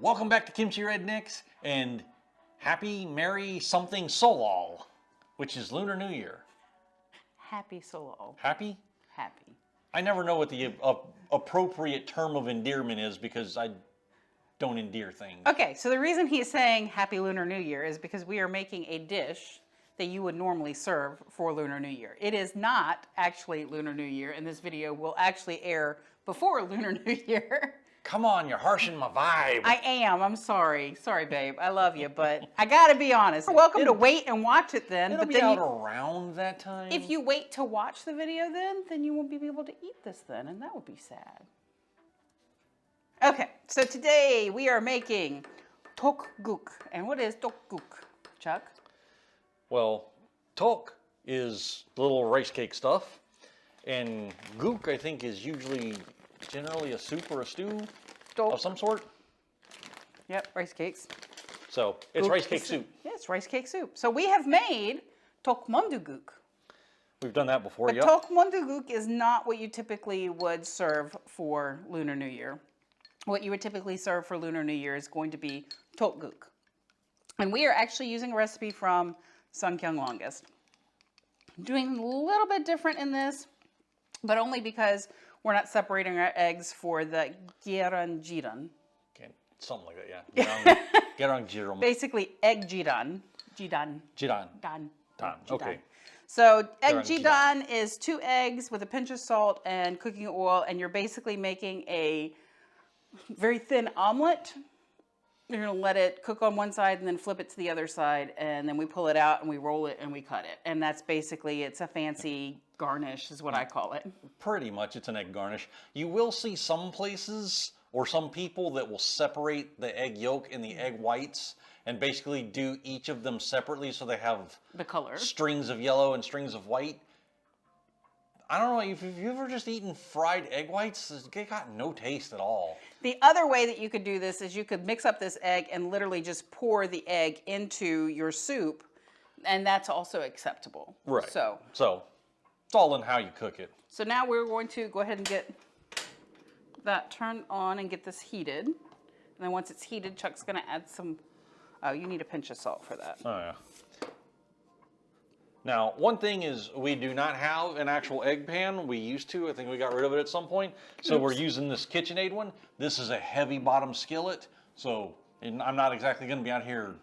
Welcome back to Kimchi Rednecks and happy, merry something Seollal, which is Lunar New Year. Happy Seollal. Happy? Happy. I never know what the appropriate term of endearment is because I don't endear things. Okay, so the reason he's saying Happy Lunar New Year is because we are making a dish that you would normally serve for Lunar New Year. It is not actually Lunar New Year, and this video will actually air before Lunar New Year. Come on, you're harshing my vibe. I am. I'm sorry. Sorry, babe. I love you, but I gotta be honest. You're welcome to wait and watch it then. It'll but be then out around that time. if you wait to watch the video then you won't be able to eat this then, and that would be sad. Okay, so today we are making Tteokguk. And what is Tteokguk, Chuck? Well, Tteok is little rice cake stuff, and guk I think is generally a soup or a stew of some sort. Yep, rice cakes. So it's rice cake soup. Yeah, it's rice cake soup. So we have made Tteokguk. We've done that before, But yep. Tteokguk is not what you typically would serve for Lunar New Year. What you would typically serve for Lunar New Year is going to be Tteokguk. And we are actually using a recipe from Sungkyung Longest. Doing a little bit different in this, but only because we're not separating our eggs for the Gyeran Jidan. Okay, something like that, yeah. Gyeran Jidan. Basically, egg Jidan. Jidan. Dan. Okay. So egg Jidan Jidan is 2 eggs with a pinch of salt and cooking oil, and you're basically making a very thin omelet. You're going to let it cook on one side and then flip it to the other side, and then we pull it out and we roll it and we cut it. And that's basically, it's a fancy garnish is what I call it. Pretty much, it's an egg garnish. You will see some places or some people that will separate the egg yolk and the egg whites and basically do each of them separately so they have The color. strings of yellow and strings of white. I don't know, if you've ever just eaten fried egg whites, they got no taste at all. The other way that you could do this is you could mix up this egg and literally just pour the egg into your soup, and that's also acceptable. Right. So it's all in how you cook it. So now we're going to go ahead and get that turned on and get this heated. And then once it's heated, Chuck's going to add some, oh, you need a pinch of salt for that. Oh, yeah. Now, one thing is we do not have an actual egg pan. We used to. I think we got rid of it at some point. So we're using this KitchenAid one. This is a heavy bottom skillet. So I'm not exactly going to be out here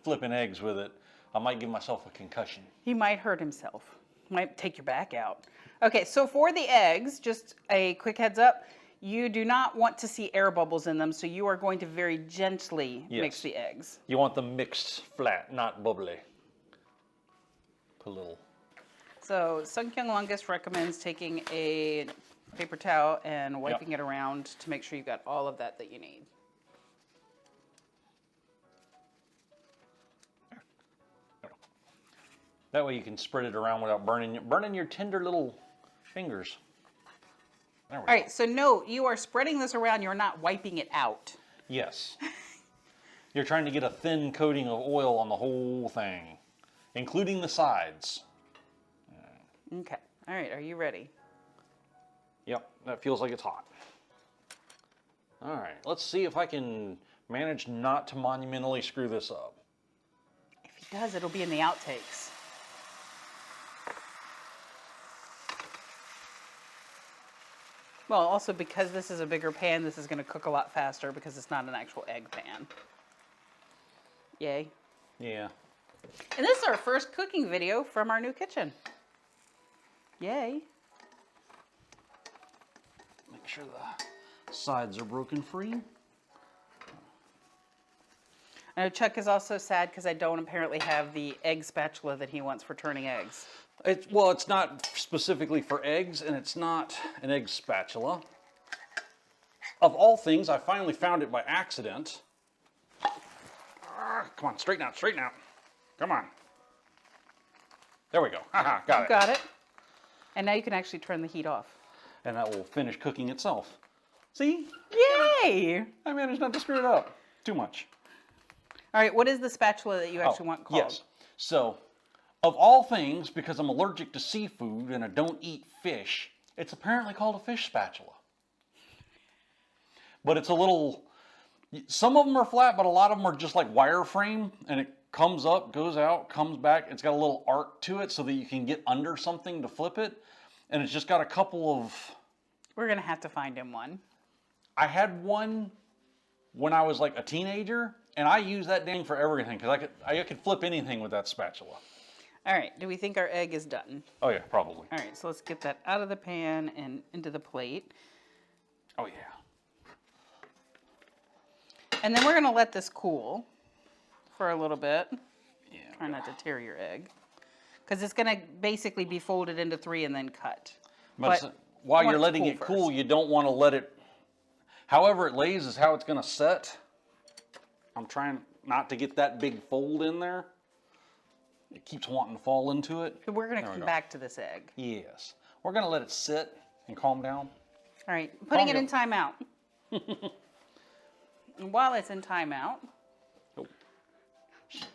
flipping eggs with it. I might give myself a concussion. He might hurt himself. Might take your back out. Okay, so for the eggs, just a quick heads up. You do not want to see air bubbles in them, so you are going to very gently mix the eggs. You want them mixed flat, not bubbly. Put a little. So Sungkyung Longest recommends taking a paper towel and wiping it around to make sure you got all of that you need. That way you can spread it around without burning your tender little fingers. There we go. All right, so note, you are spreading this around, you're not wiping it out. Yes. You're trying to get a thin coating of oil on the whole thing, including the sides. Okay, all right, are you ready? Yep, that feels like it's hot. All right, let's see if I can manage not to monumentally screw this up. If he does, it'll be in the outtakes. Well, also because this is a bigger pan, this is going to cook a lot faster because it's not an actual egg pan. Yay. Yeah. And this is our first cooking video from our new kitchen. Yay. Make sure the sides are broken free. I know Chuck is also sad because I don't apparently have the egg spatula that he wants for turning eggs. Well, it's not specifically for eggs, and it's not an egg spatula. Of all things, I finally found it by accident. Come on, straighten out, straighten out. Come on. There we go. Haha, got it. Got it. And now you can actually turn the heat off. And that will finish cooking itself. See? Yay! I managed not to screw it up too much. All right, what is the spatula that you actually want called? Yes. So, of all things, because I'm allergic to seafood and I don't eat fish, it's apparently called a fish spatula. But it's a little Some of them are flat, but a lot of them are just like wireframe, and it comes up, goes out, comes back. It's got a little arc to it so that you can get under something to flip it. And it's just got a couple of... We're going to have to find him one. I had one when I was like a teenager, and I used that dang for everything because I could flip anything with that spatula. All right, do we think our egg is done? Oh yeah, probably. All right, so let's get that out of the pan and into the plate. Oh yeah. And then we're going to let this cool for a little bit. Yeah. Try not to tear your egg. Because it's going to basically be folded into 3 and then cut. But while you're letting it cool, you don't want to let it... However it lays is how it's going to set. I'm trying not to get that big fold in there. It keeps wanting to fall into it. So we're going to come back to this egg. Yes. We're going to let it sit and calm down. All right, putting it in timeout. And while it's in timeout... Oh.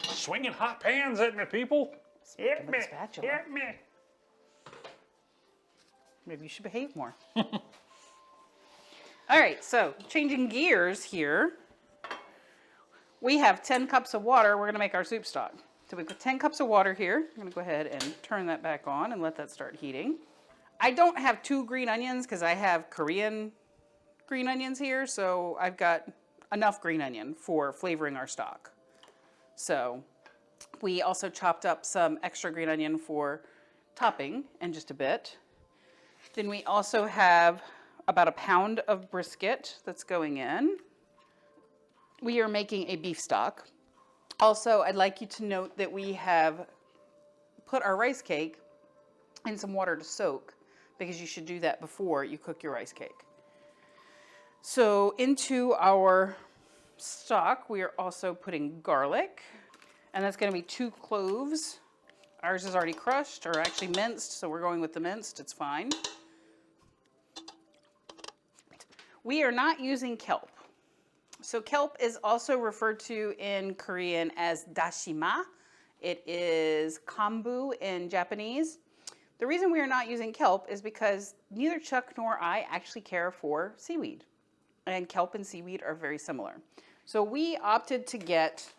Swinging hot pans at me, people. Hit me, hit me. Maybe you should behave more. All right, so changing gears here. We have 10 cups of water. We're going to make our soup stock. So we've got 10 cups of water here. I'm going to go ahead and turn that back on and let that start heating. I don't have 2 green onions because I have Korean green onions here. So I've got enough green onion for flavoring our stock. So we also chopped up some extra green onion for topping in just a bit. Then we also have about a pound of brisket that's going in. We are making a beef stock. Also, I'd like you to note that we have put our rice cake in some water to soak because you should do that before you cook your rice cake. So into our stock, we are also putting garlic, and that's going to be 2 cloves. Ours is already crushed, or actually minced, so we're going with the minced. It's fine. We are not using kelp. So kelp is also referred to in Korean as dashima. It is kombu in Japanese. The reason we are not using kelp is because neither Chuck nor I actually care for seaweed. And kelp and seaweed are very similar. So we opted to get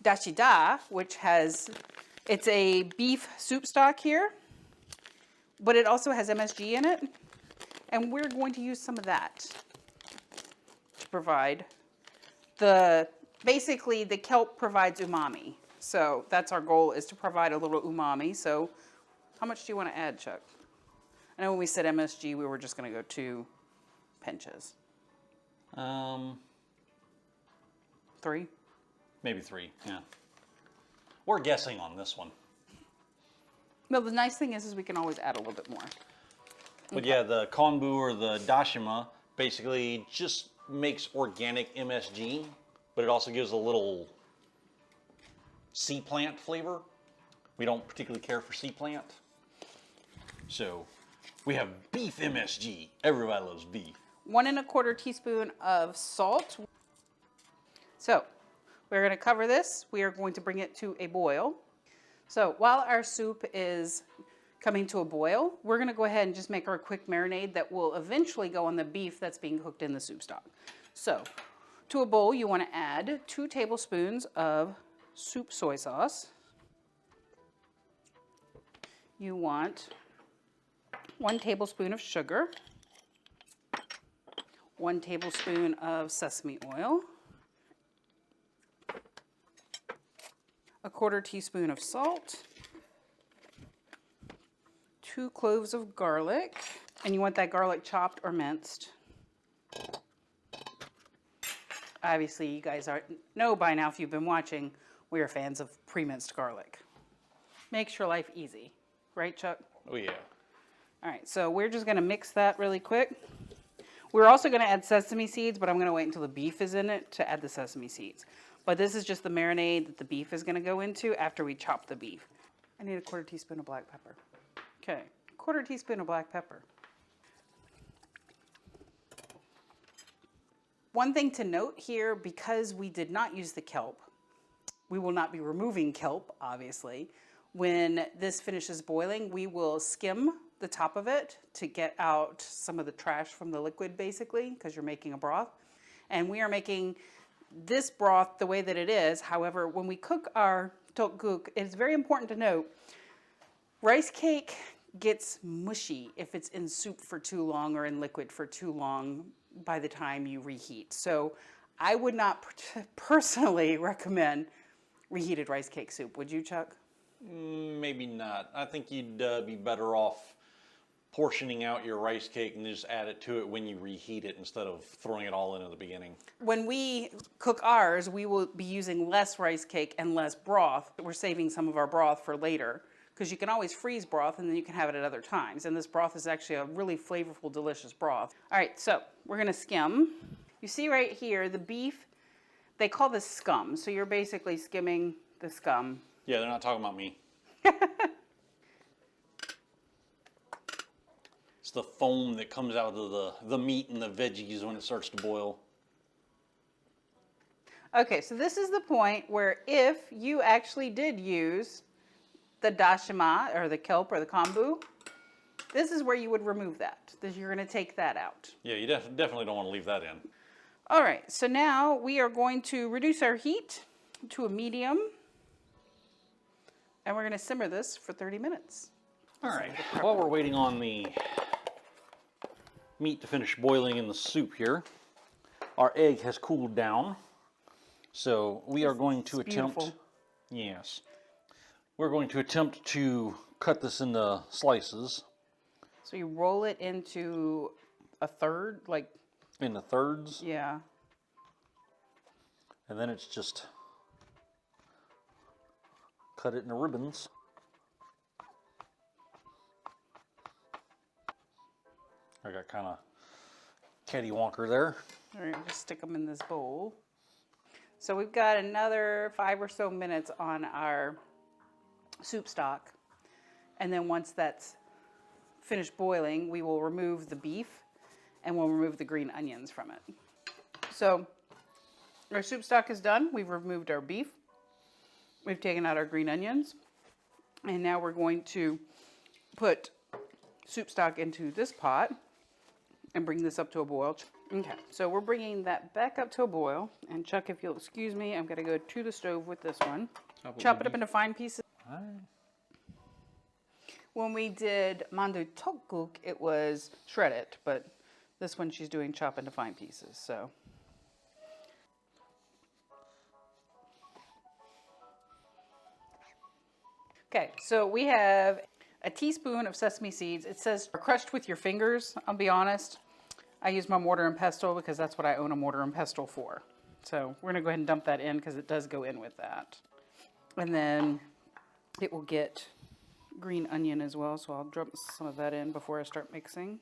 dashida, which it's a beef soup stock here, but it also has MSG in it. And we're going to use some of that to provide basically the kelp provides umami. So that's our goal, is to provide a little umami. So how much do you want to add, Chuck? I know when we said MSG, we were just going to go 2 pinches. 3? Maybe 3, yeah. We're guessing on this one. Well, the nice thing is we can always add a little bit more. But yeah, the konbu or the dashima basically just makes organic MSG, but it also gives a little sea plant flavor. We don't particularly care for sea plant. So we have beef MSG. Everybody loves beef. 1 1/4 teaspoon of salt. So we're going to cover this. We are going to bring it to a boil. So while our soup is coming to a boil, we're going to go ahead and just make our quick marinade that will eventually go on the beef that's being cooked in the soup stock. So to a bowl, you want to add 2 tablespoons of soup soy sauce. You want 1 tablespoon of sugar, 1 tablespoon of sesame oil, 1/4 teaspoon of salt, 2 cloves of garlic, and you want that garlic chopped or minced. Obviously, you guys know by now, if you've been watching, we are fans of pre-minced garlic. Makes your life easy. Right, Chuck? Oh, yeah. All right, so we're just going to mix that really quick. We're also going to add sesame seeds, but I'm going to wait until the beef is in it to add the sesame seeds. But this is just the marinade that the beef is going to go into after we chop the beef. I need 1/4 teaspoon of black pepper. Okay, 1/4 teaspoon of black pepper. One thing to note here, because we did not use the kelp, we will not be removing kelp, obviously. When this finishes boiling, we will skim the top of it to get out some of the trash from the liquid, basically, because you're making a broth. And we are making this broth the way that it is. However, when we cook our tteokguk, it's very important to note, rice cake gets mushy if it's in soup for too long or in liquid for too long by the time you reheat. So I would not personally recommend reheated rice cake soup. Would you, Chuck? Maybe not. I think you'd be better off portioning out your rice cake and just add it to it when you reheat it instead of throwing it all in at the beginning. When we cook ours, we will be using less rice cake and less broth. We're saving some of our broth for later because you can always freeze broth and then you can have it at other times. And this broth is actually a really flavorful, delicious broth. All right, so we're gonna skim. You see right here, the beef, they call this scum. So you're basically skimming the scum. Yeah, they're not talking about me. It's the foam that comes out of the meat and the veggies when it starts to boil. Okay, so this is the point where if you actually did use the dashima or the kelp or the kombu, this is where you would remove that. You're going to take that out. Yeah, you definitely don't want to leave that in. All right, so now we are going to reduce our heat to a medium, and we're going to simmer this for 30 minutes. All right, while we're waiting on the meat to finish boiling in the soup here, our egg has cooled down. So we are going to attempt, beautiful. Yes, we're going to attempt to cut this into slices. So you roll it into a third, like... Into thirds. Yeah. And then it's just cut it into ribbons. I got kind of cattywonker there. All right, just stick them in this bowl. So we've got another 5 or so minutes on our soup stock. And then once that's finished boiling, we will remove the beef and we'll remove the green onions from it. So our soup stock is done. We've removed our beef. We've taken out our green onions. And now we're going to put soup stock into this pot and bring this up to a boil. Okay, so we're bringing that back up to a boil. And Chuck, if you'll excuse me, I'm gonna go to the stove with this one. Chop it up into fine pieces. When we did mandu tteokguk, it was shredded, but this one she's doing chop into fine pieces, so. Okay, so we have a teaspoon of sesame seeds. It says crushed with your fingers, I'll be honest. I use my mortar and pestle because that's what I own a mortar and pestle for. So we're gonna go ahead and dump that in because it does go in with that. And then it will get green onion as well, so I'll drop some of that in before I start mixing.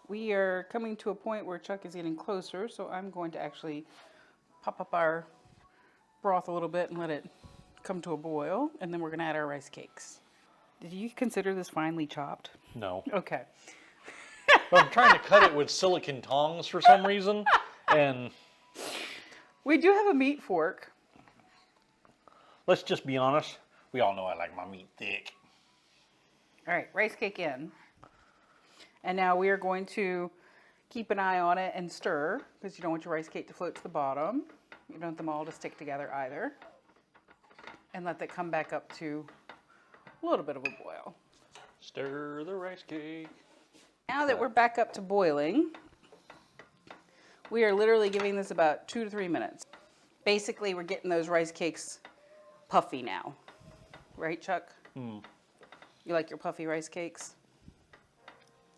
We are coming to a point where Chuck is getting closer, so I'm going to actually pop up our broth a little bit and let it come to a boil, and then we're gonna add our rice cakes. Did you consider this finely chopped? No. Okay. But I'm trying to cut it with silicone tongs for some reason, and We do have a meat fork. let's just be honest, we all know I like my meat thick. All right, rice cake in. And now we are going to keep an eye on it and stir, because you don't want your rice cake to float to the bottom. You don't want them all to stick together either. And let that come back up to a little bit of a boil. Stir the rice cake. Now that we're back up to boiling, we are literally giving this about 2 to 3 minutes. Basically, we're getting those rice cakes puffy now. Right, Chuck? Hmm. You like your puffy rice cakes?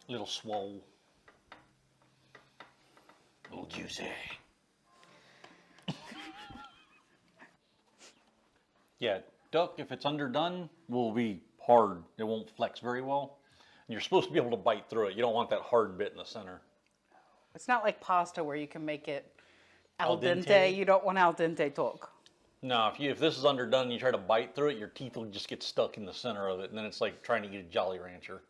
Little swole. Little juicy. Yeah, duck, if it's underdone, will be hard. It won't flex very well. And you're supposed to be able to bite through it. You don't want that hard bit in the center. It's not like pasta where you can make it al dente. dente. You don't want al dente tteok. No, if this is underdone and you try to bite through it, your teeth will just get stuck in the center of it. And then it's like trying to eat a Jolly Rancher.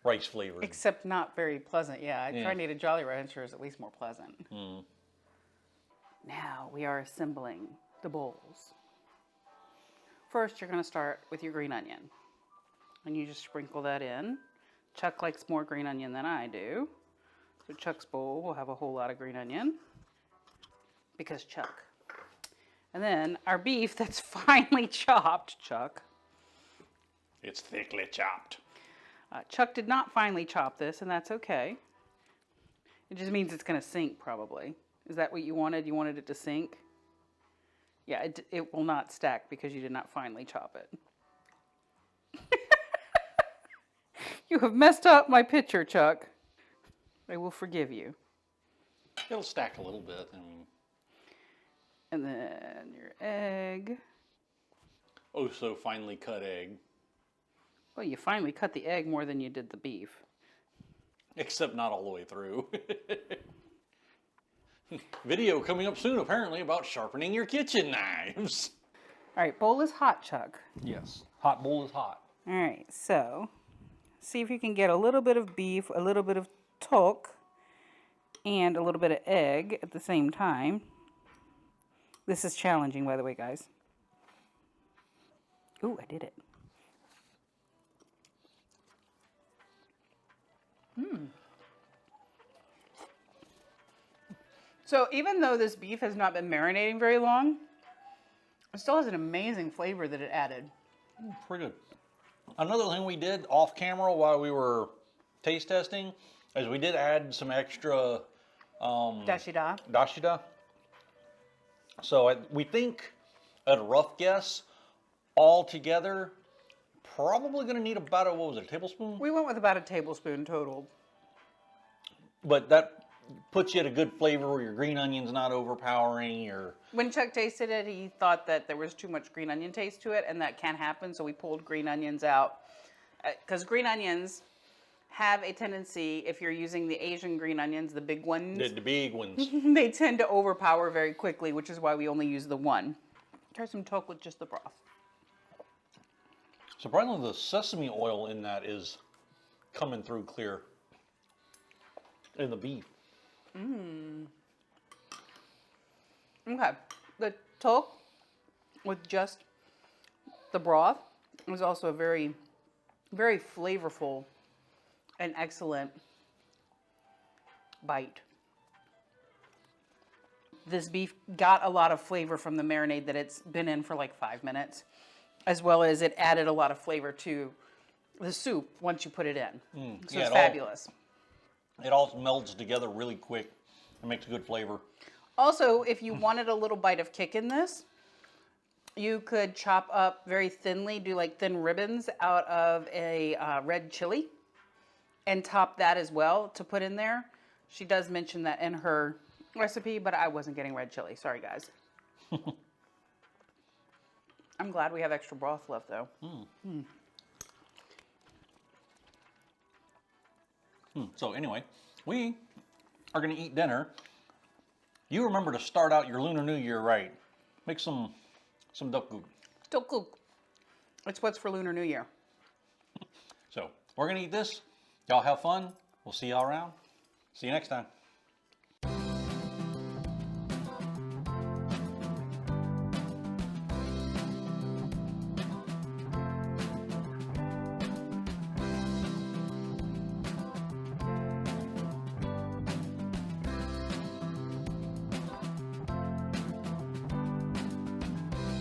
Rice flavored. Except not very pleasant. Yeah, trying to eat a Jolly Rancher is at least more pleasant. Mm. Now we are assembling the bowls. First, you're going to start with your green onion. And you just sprinkle that in. Chuck likes more green onion than I do. So Chuck's bowl will have a whole lot of green onion because Chuck. And then our beef that's finely chopped, Chuck. It's thickly chopped. Chuck did not finely chop this, and that's okay. It just means it's going to sink, probably. Is that what you wanted? You wanted it to sink? Yeah, it will not stack because you did not finely chop it. You have messed up my picture, Chuck. I will forgive you. It'll stack a little bit. I mean. And then your egg. Oh, so finely cut egg. Well, you finally cut the egg more than you did the beef. Except not all the way through. Video coming up soon, apparently, about sharpening your kitchen knives. All right, bowl is hot, Chuck. Yes, hot bowl is hot. All right, so see if you can get a little bit of beef, a little bit of tteok, and a little bit of egg at the same time. This is challenging, by the way, guys. Ooh, I did it. So even though this beef has not been marinating very long, it still has an amazing flavor that it added. Pretty good. Another thing we did off camera while we were taste testing is we did add some extra dashida. So we think, at a rough guess, all together, probably going to need about a tablespoon? We went with about a tablespoon total. But that puts you at a good flavor where your green onion's not overpowering. When Chuck tasted it, he thought that there was too much green onion taste to it, and that can happen, so we pulled green onions out. Because green onions have a tendency, if you're using the Asian green onions, the big ones, The big ones. they tend to overpower very quickly, which is why we only use the one. Try some tteok with just the broth. Surprisingly, the sesame oil in that is coming through clear in the beef. Okay, the tteok with just the broth is also a very, very flavorful and excellent bite. This beef got a lot of flavor from the marinade that it's been in for like 5 minutes, as well as it added a lot of flavor to the soup once you put it in. So it's fabulous. It all melds together really quick. It makes a good flavor. Also, if you wanted a little bite of kick in this, you could chop up very thinly, do like thin ribbons out of a red chili and top that as well to put in there. She does mention that in her recipe, but I wasn't getting red chili. Sorry, guys. I'm glad we have extra broth left, though. So anyway, we are going to eat dinner. You remember to start out your Lunar New Year right. Make some tteokguk. Tteokguk. It's what's for Lunar New Year. So we're going to eat this. Y'all have fun. We'll see y'all around. See you next time.